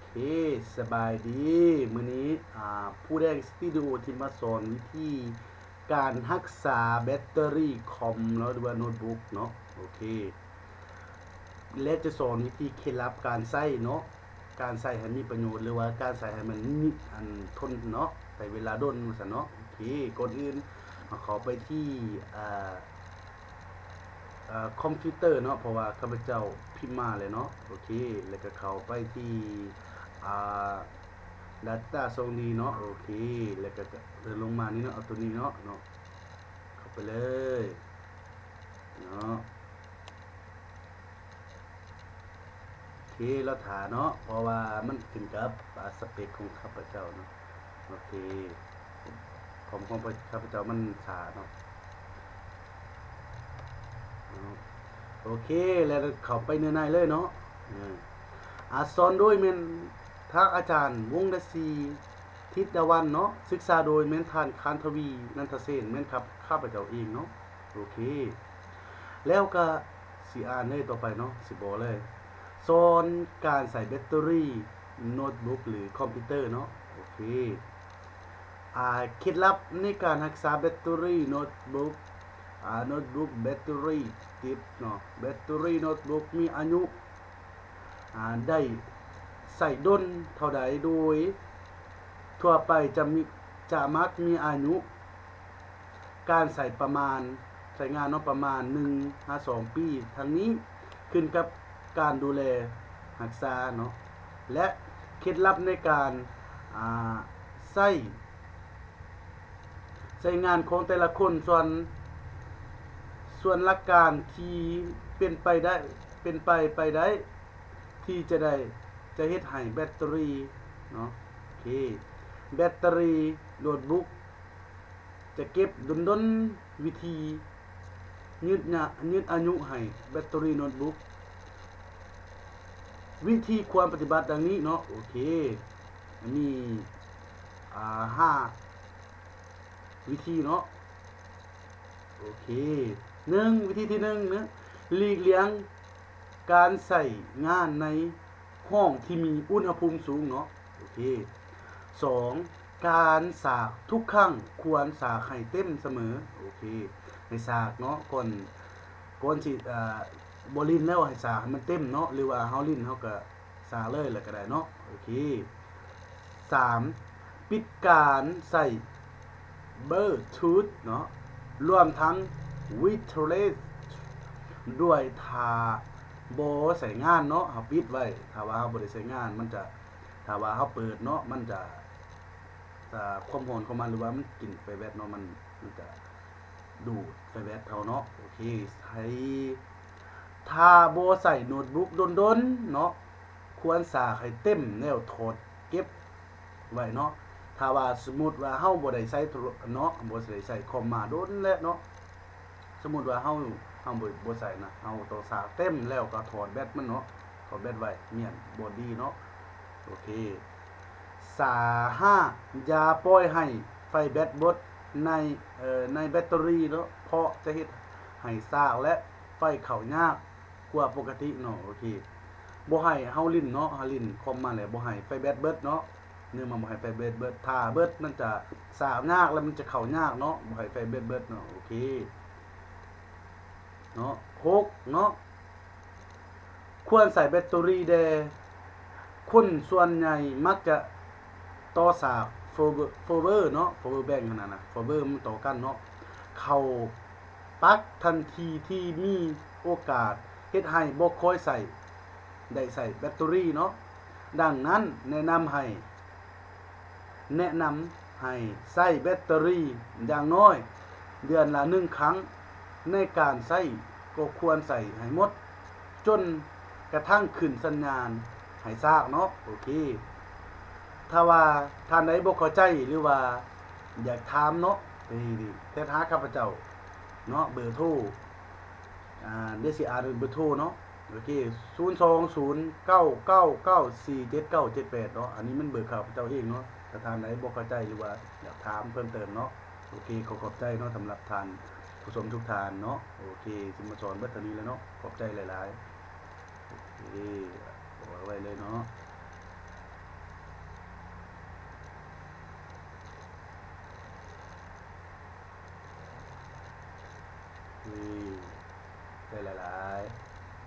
เคสบายดีมื้อนี้ผู้แดงสตูดิโอที่มาสอนวิธีการรักษาแบตเตอรี่คอมเนาะหรือว่าโน้ตบุ๊กเนาะโอเคและจะสอนวิธีเคล็ดลับการใช้เนาะการใช้ให้มีประโยชน์หรือว่าการใช้ให้มันมีทนเนาะใช้เวลาดนว่าซั่นเนาะโอเคก่อนอื่นเข้าไปที่อ่าคอมพิวเตอร์เนาะเพราะว่าข้าพเจ้าพิมพ์มาเลยเนาะโอเคแล้วก็เข้าไปที่อ่า Data ทรงนี้เนาะโอเคแล้วก็เดินลงมานี่เนาะเอาตัวนี้เนาะเข้าไปเลยเนาะโอเคแล้วถาเนาะเพราะว่ามันขึ้นกับสเปคของข้าพเจ้าเนาะโอเคของข้าพเจ้ามันช้าเนาะโอเคแล้วเข้าไปเนื้อในเลยเนาะสอนโดยเมนทางอาจารย์วงศ์ฤศรีทิตวันเนาะศึกษาโดยเมนทานคานทวีนันทเสนเมนครับข้าพเจ้าเองเนาะโอเคแล้วก็สิอ่านเลยต่อไปเนาะสิบอกเลยสอนการใส่แบตเตอรี่โน้ตบุ๊กหรือคอมพิวเตอร์เนาะโอเคเคล็ดลับในการรักษาแบตเตอรี่โน้ตบุ๊กโน้ตบุ๊กแบตเตอรี่ติดเนาะแบตเตอรี่โน้ตบุ๊กมีอายุได้ใส่ด้นเท่าใดโดยทั่วไปจะมักมีอายุการใส่ประมาณใช้งานเนาะประมาณ1-2 ปีทั้งนี้ขึ้นกับการดูแลรักษาเนาะและเคล็ดลับในการใช้งานของแต่ละคนส่วนหลักการที่เป็นไปได้ที่จะเฮ็ดให้แบตเตอรี่เนาะโอเคแบตเตอรี่โน้ตบุ๊กจะเก็บดนวิธียืดอายุให้แบตเตอรี่โน้ตบุ๊กวิธีความปฏิบัติดังนี้เนาะโอเคมี5วิธีเนาะโอเควิธีที่1นะหลีกเลี่ยงการใส่งานในห้องที่มีอุณหภูมิสูงเนาะโอเค2การสากทุกครั้งควรสากให้เต็มเสมอโอเคให้สากเนาะก่อนสิบ่ลิ้นแล้วให้สากให้มันเต็มเนาะหรือว่าเฮาลิ้นเฮาก็สากเลยแล้วก็ได้เนาะโอเค3ปิดการใส่บลูทูธเนาะรวมทั้งวิทเลสด้วยถ้าบ่ใช้งานเนาะเฮาปิดไว้ถ้าว่าเฮาบ่ได้ใช้งานมันจะถ้าว่าเฮาเปิดเนาะมันจะความร้อนของมันหรือว่ามันกินไฟแบตเนาะมันจะดูดไฟแบตเฮาเนาะโอเคใช้ถ้าบ่ใส่โน้ตบุ๊กดนๆเนาะควรสากให้เต็มแล้วถอดเก็บไว้เนาะถ้าว่าสมมุติว่าเฮาบ่ได้ใช้เนาะบ่ได้ใช้คอมมาโดนแล้วเนาะสมมุติว่าเฮาบ่ใส่นะเฮาต้องสากเต็มแล้วก็ถอดแบตมันเนาะถอดแบตไว้เมียนบอดี้เนาะโอเค5อย่าปล่อยให้ไฟแบตเบิดในแบตเตอรี่เนาะเพราะจะเฮ็ดให้ซากและไฟเข้ายากกว่าปกติเนาะโอเคบ่ให้เฮาลิ้นเนาะเฮาลิ้นคอมมาแล้วบ่ให้ไฟแบตเบิดเนาะเนื่องมาบ่ให้ไฟแบตเบิดถ้าเบิดมันจะสากยากแล้วมันจะเข้ายากเนาะบ่ให้ไฟแบตเบิดเนาะโอเคเนาะ6เนาะควรใส่แบตเตอรี่แด่คนส่วนใหญ่มักจะต่อสากforever เนาะ power bank ขนาดนะ forever มันต่อกันเนาะเข้าปลั๊กทันทีที่มีโอกาสเฮ็ดให้บ่ค่อยได้ใส่แบตเตอรี่เนาะดังนั้นแนะนำให้ใส่แบตเตอรี่อย่างน้อยเดือนละ1ครั้งในการใช้ก็ควรใส่ให้หมดจนกระทั่งขึ้นสัญญาณให้ซากเนาะโอเคถ้าว่าท่านใดบ่เข้าใจหรือว่าอยากถามเนาะนี่แท้ข้าพเจ้าเนาะเบอร์โทรเดี๋ยวสิอ่านเบอร์โทรเนาะโอเค02099947978เนาะอันนี้มันเบอร์ข้าพเจ้าเองเนาะถ้าท่านใดบ่เข้าใจหรือว่าอยากถามเพิ่มเติมเนาะโอเคขอบใจเนาะสำหรับท่านผู้ชมทุกท่านเนาะโอเคสิมาสอนเบิดเท่านี้แล้วเนาะขอบใจหลายๆโอเคเอาไว้เลยเนาะ นี่ได้หลายๆ